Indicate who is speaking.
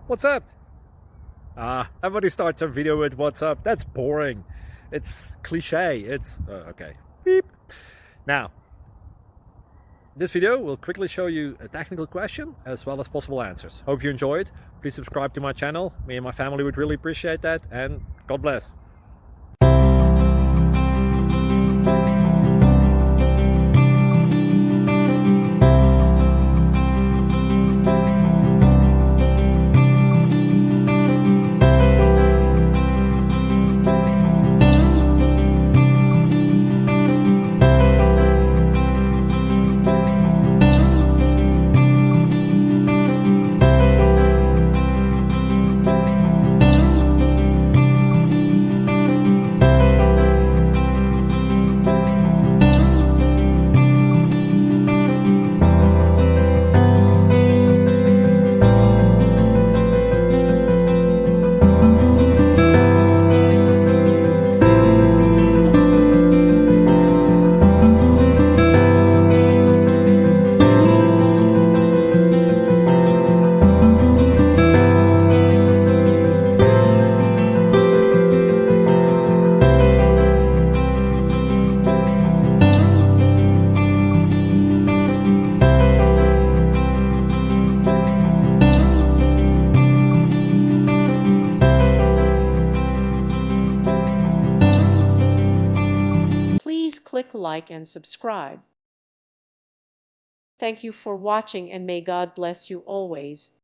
Speaker 1: What's up? Everybody starts a video with what's up. That's boring. It's cliche. It's okay. Beep. Now, this video will quickly show you a technical question as well as possible answers. Hope you enjoyed. Please subscribe to my channel. Me and my family would really appreciate that, and God bless.
Speaker 2: Please click like and subscribe. Thank you for watching, and may God bless you always.